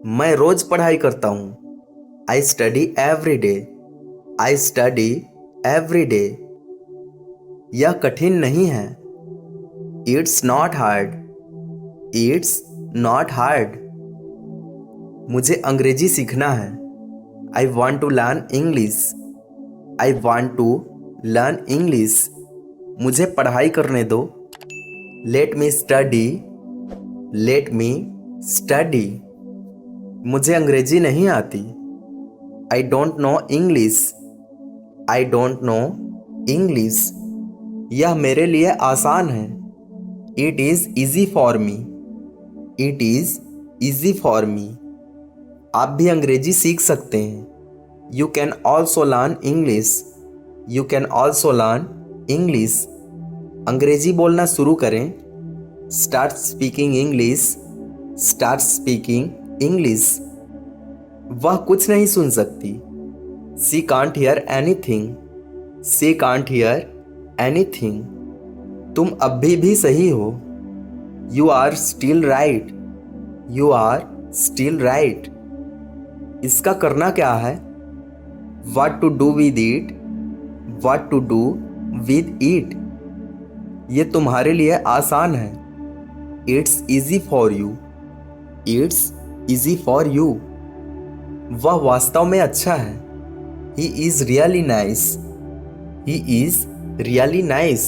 मैं रोज पढ़ाई करता हूँ। I study every day. I study every day. यह कठिन नहीं है। It's not hard. It's not hard. मुझे अंग्रेजी सीखना है। I want to learn English. I want to learn English. मुझे पढ़ाई करने दो। Let me study. Let me study. मुझे अंग्रेजी नहीं आती। I don't know English. I don't know English. यह मेरे लिए आसान है। It is easy for me. It is easy for me. आप भी अंग्रेजी सीख सकते हैं। You can also learn English. You can also learn English. अंग्रेजी बोलना शुरू करें। Start speaking English. Start speaking English. वह कुछ नहीं सुन सकती। She can't hear anything. She can't hear anything. तुम अभी भी सही हो। You are still right. You are still right. इसका करना क्या है? What to do with it? What to do with it? ये तुम्हारे लिए आसान है। It's easy for you. It's easy for you. वह वास्तव में अच्छा है। He is really nice. He is really nice.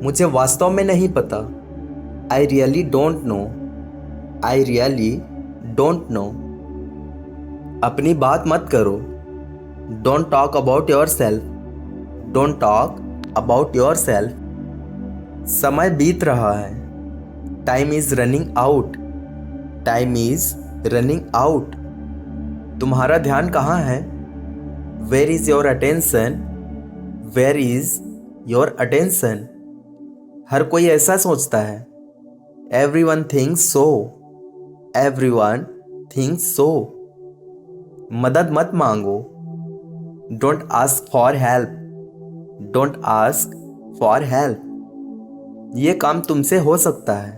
मुझे वास्तव में नहीं पता। I really don't know. I really don't know. अपनी बात मत करो। Don't talk about yourself. Don't talk about yourself. समय बीत रहा है। Time is running out. Time is running out. तुम्हारा ध्यान कहाँ है? Where is your attention? Where is your attention? हर कोई ऐसा सोचता है। Everyone thinks so. Everyone thinks so. मदद मत मांगो। Don't ask for help. Don't ask for help. ये काम तुमसे हो सकता है।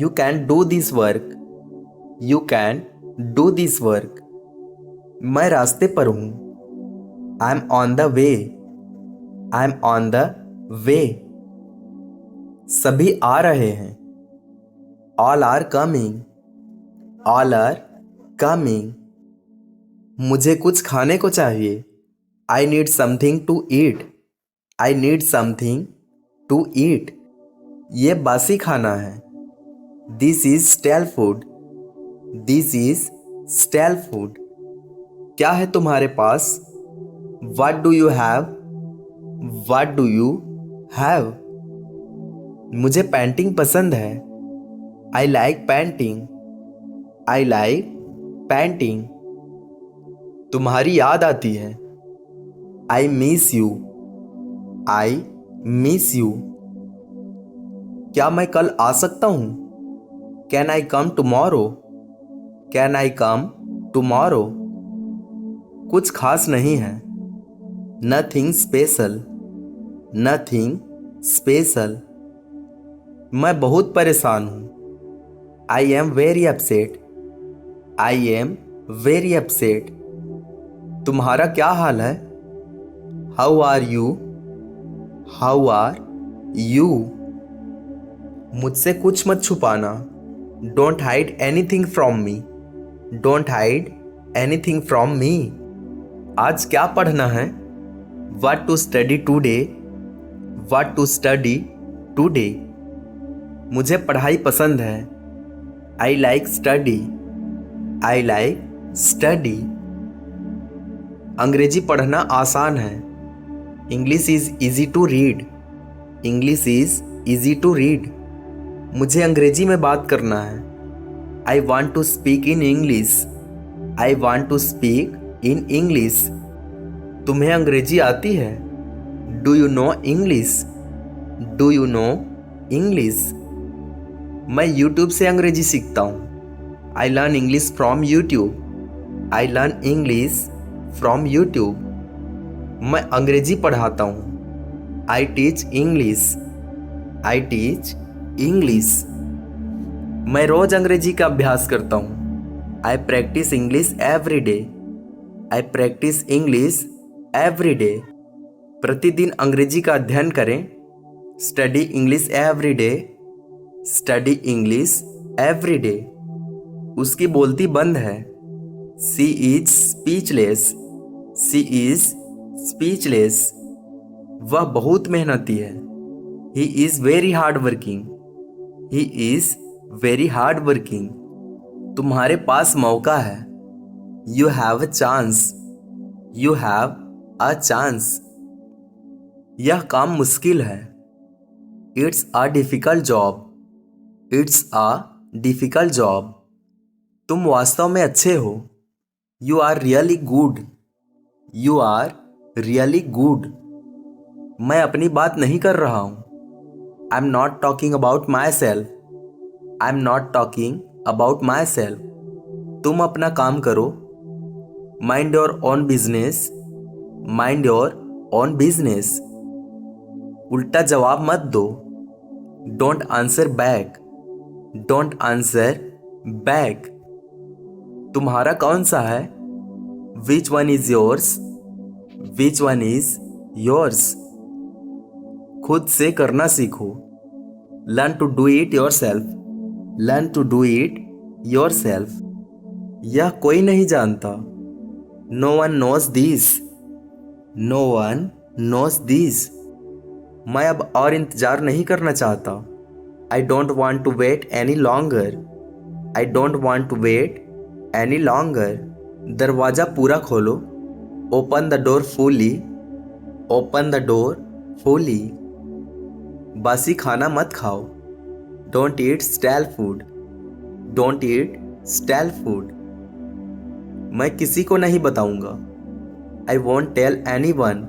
You can do this work. You can do this work. मैं रास्ते पर हूँ। I'm on the way. I'm on the way. सभी आ रहे हैं। All are coming. All are coming. मुझे कुछ खाने को चाहिए। I need something to eat. I need something to eat. ये बासी खाना है। This is stale food. This is stale food. क्या है तुम्हारे पास? What do you have? What do you have? मुझे पेंटिंग पसंद है। I like painting. I like painting. तुम्हारी याद आती है। I miss you. I miss you. क्या मैं कल आ सकता हूँ? Can I come tomorrow? Can I come tomorrow? कुछ खास नहीं है। Nothing special. Nothing special. मैं बहुत परेशान हूँ। I am very upset. I am very upset. तुम्हारा क्या हाल है? How are you? How are you? मुझसे कुछ मत छुपाना। Don't hide anything from me. Don't hide anything from me. आज क्या पढ़ना है? What to study today? What to study today? मुझे पढ़ाई पसंद है। I like study. I like study. अंग्रेजी पढ़ना आसान है। English is easy to read. English is easy to read. मुझे अंग्रेजी में बात करना है। I want to speak in English. I want to speak in English. तुम्हें अंग्रेजी आती है? Do you know English? Do you know English? मैं YouTube से अंग्रेजी सीखता हूँ। I learn English from YouTube. I learn English from YouTube. मैं अंग्रेजी पढ़ाता हूँ। I teach English. I teach English. मैं रोज अंग्रेजी का अभ्यास करता हूँ। I practice English every day. I practice English every day. प्रतिदिन अंग्रेजी का अध्ययन करें। Study English every day. Study English every day. उसकी बोलती बंद है। She is speechless. She is speechless. वह बहुत मेहनती है। He is very hard working. He is very hard working. तुम्हारे पास मौका है। You have a chance. You have a chance. यह काम मुश्किल है। It's a difficult job. It's a difficult job. तुम वास्तव में अच्छे हो। You are really good. You are really good. मैं अपनी बात नहीं कर रहा हूं। I am not talking about myself. I am not talking about myself. तुम अपना काम करो। Mind your own business. Mind your own business. उल्टा जवाब मत दो। Don't answer back. Don't answer back. तुम्हारा कौन सा है? Which one is yours? Which one is yours? खुद से करना सीखो। Learn to do it yourself. Learn to do it yourself. यह कोई नहीं जानता। No one knows this. No one knows this. मैं अब और इंतजार नहीं करना चाहता। I don't want to wait any longer. I don't want to wait any longer. दरवाज़ा पूरा खोलो। Open the door fully. Open the door fully. बासी खाना मत खाओ। Don't eat stale food. Don't eat stale food. मैं किसी को नहीं बताऊंगा। I won't tell anyone.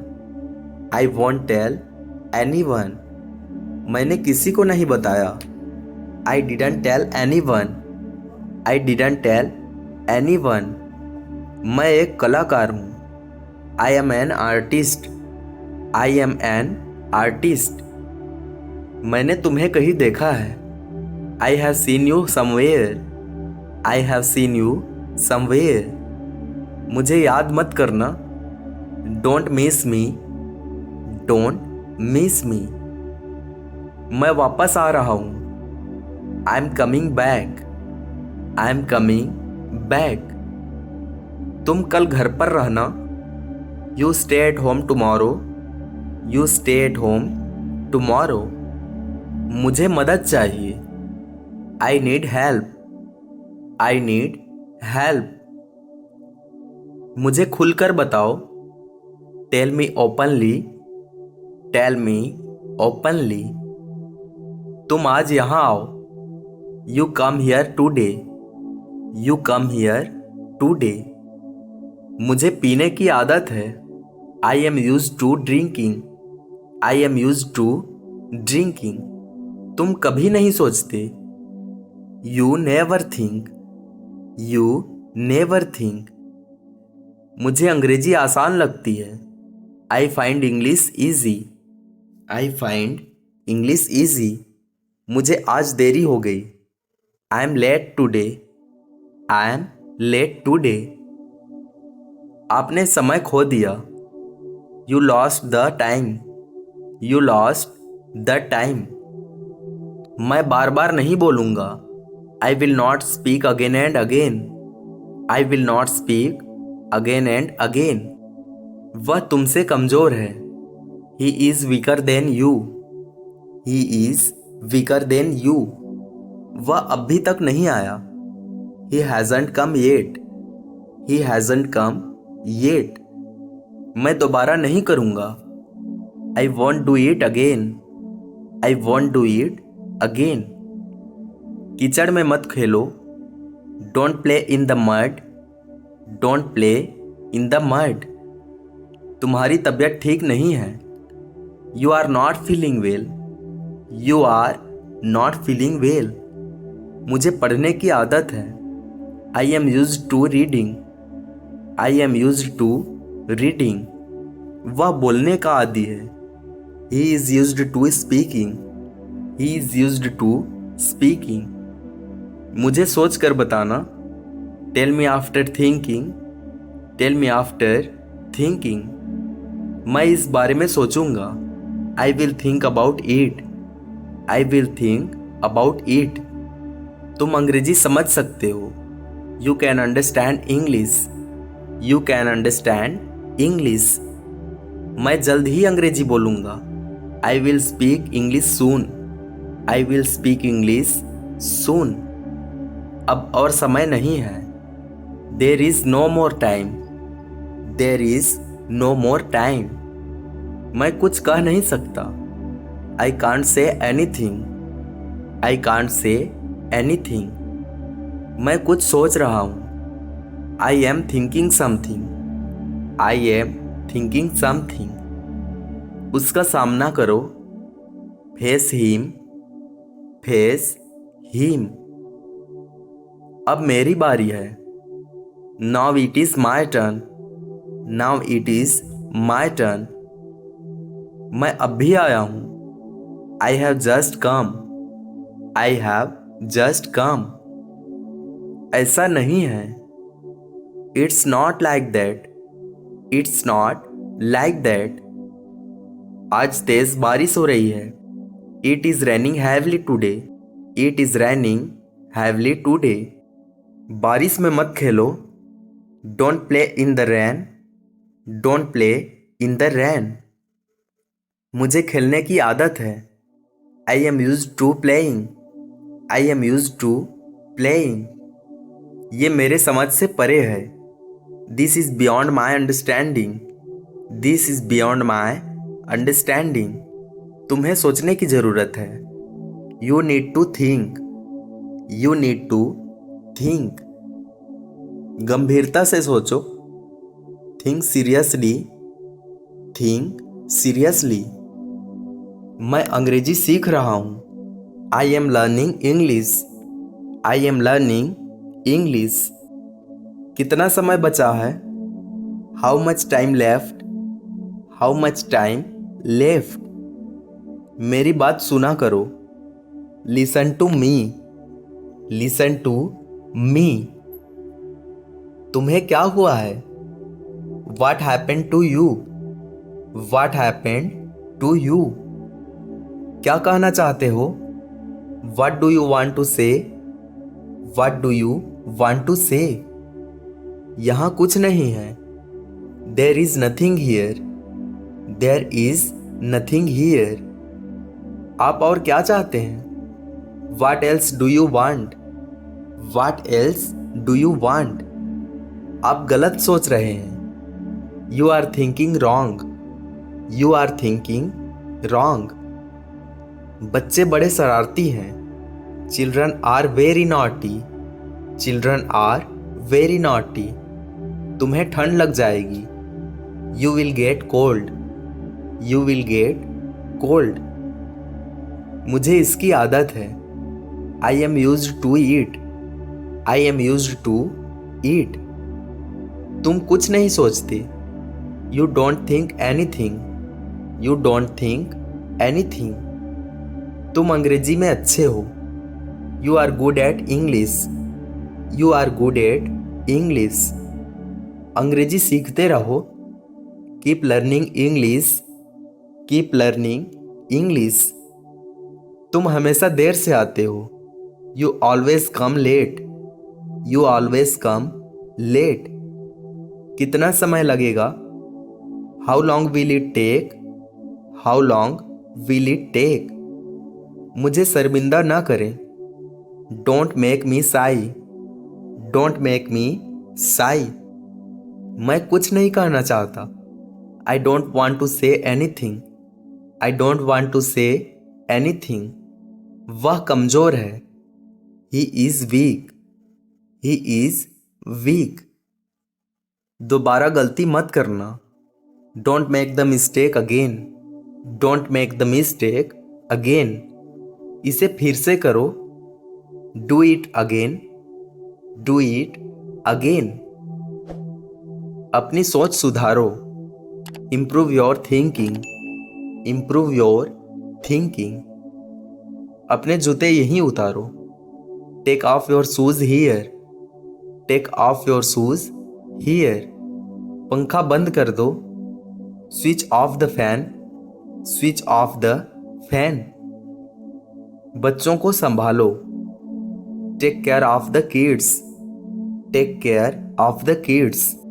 I won't tell anyone. मैंने किसी को नहीं बताया। I didn't tell anyone. I didn't tell anyone. मैं एक कलाकार हूँ। I am an artist. I am an artist. मैंने तुम्हें कहीं देखा है। I have seen you somewhere. I have seen you somewhere. मुझे याद मत करना। Don't miss me. Don't miss me. मैं वापस आ रहा हूं। I am coming back. I am coming back. तुम कल घर पर रहना। You stay at home tomorrow. You stay at home tomorrow. मुझे मदद चाहिए। I need help. I need help. मुझे खुलकर बताओ। Tell me openly. Tell me openly. तुम आज यहां आओ। You come here today. You come here today. मुझे पीने की आदत है। I am use to drinking. I am use to drinking. तुम कभी नहीं सोचते। You never think. You never think. मुझे अंग्रेजी आसान लगती है। I find English easy. I find English easy. मुझे आज देरी हो गई। I am late today. I am late today. आपने समय खो दिया। You lost the time. You lost the time. मैं बार बार नहीं बोलूँगा। I will not speak again and again. I will not speak again and again. वह तुमसे कमज़ोर है। He is weaker than you. He is weaker than you. वह अभी तक नहीं आया। He hasn't come yet. He hasn't come yet. मैं दोबारा नहीं करूँगा। I won't do it again. I won't do it again. कीचड़ में मत खेलो। Don't play in the mud. Don't play in the mud. तुम्हारी तबीयत ठीक नहीं है। You are not feeling well. You are not feeling well. मुझे पढ़ने की आदत है। I am used to reading. I am used to reading. वह बोलने का आदी है। He is used to speaking. He is used to speaking. मुझे सोच कर बताना। Tell me after thinking, tell me after thinking. मैं इस बारे में सोचूंगा। I will think about it, I will think about it. तुम अंग्रेजी समझ सकते हो। You can understand English, you can understand English. मैं जल्द ही अंग्रेजी बोलूंगा। I will speak English soon, I will speak English soon. अब और समय नहीं है। There is no more time, there is no more time. मैं कुछ कह नहीं सकता। I can't say anything, I can't say anything. मैं कुछ सोच रहा हूँ। I am thinking something, I am thinking something. उसका सामना करो। Face him, face him. अब मेरी बारी है। Now it is my turn, now it is my turn. मैं अब भी आया हूँ। I have just come, I have just come. ऐसा नहीं है। It's not like that, it's not like that. आज तेज बारिश हो रही है। It is raining heavily today, it is raining heavily today. बारिश में मत खेलो। Don't play in the rain, don't play in the rain. मुझे खेलने की आदत है। I am use to playing, I am use to playing. ये मेरे समझ से परे है। This is beyond my understanding, this is beyond my understanding. तुम्हें सोचने की जरूरत है। You need to think, you need to think. गंभीरता से सोचो। Think seriously, think seriously. मैं अंग्रेजी सीख रहा हूँ। I am learning English, I am learning English. कितना समय बचा है? How much time left, how much time left. मेरी बात सुना करो। Listen to me, listen to me. तुम्हें क्या हुआ है? What happened to you? What happened to you? क्या कहना चाहते हो? What do you want to say? What do you want to say? यहाँ कुछ नहीं है। There is nothing here, there is nothing here। आप और क्या चाहते हैं? What else do you want? What else do you want? आप गलत सोच रहे हैं। You are thinking wrong, you are thinking wrong. बच्चे बड़े शरारती हैं। Children are very naughty, children are very naughty. तुम्हें ठंड लग जाएगी। You will get cold, you will get cold. मुझे इसकी आदत है। I am used to eat, I am used to eat. तुम कुछ नहीं सोचते। You don't think anything, you don't think anything. तुम अंग्रेजी में अच्छे हो। You are good at English, you are good at English. अंग्रेजी सीखते रहो। Keep learning English, keep learning English. तुम हमेशा देर से आते हो। You always come late, you always come late. कितना समय लगेगा? How long will it take, how long will it take. मुझे शर्मिंदा ना करें। Don't make me shy, don't make me shy. मैं कुछ नहीं कहना चाहता। I don't want to say anything, I don't want to say anything. वह कमज़ोर है। He is weak, he is weak. दोबारा गलती मत करना। Don't make the mistake again, don't make the mistake again. इसे फिर से करो। Do it again, do it again. अपनी सोच सुधारो। Improve your thinking, improve your thinking. अपने जूते यहीं उतारो। Take off your shoes here, take off your shoes here. पंखा बंद कर दो। Switch off the fan. Switch off the fan. बच्चों को संभालो। Take care of the kids. Take care of the kids.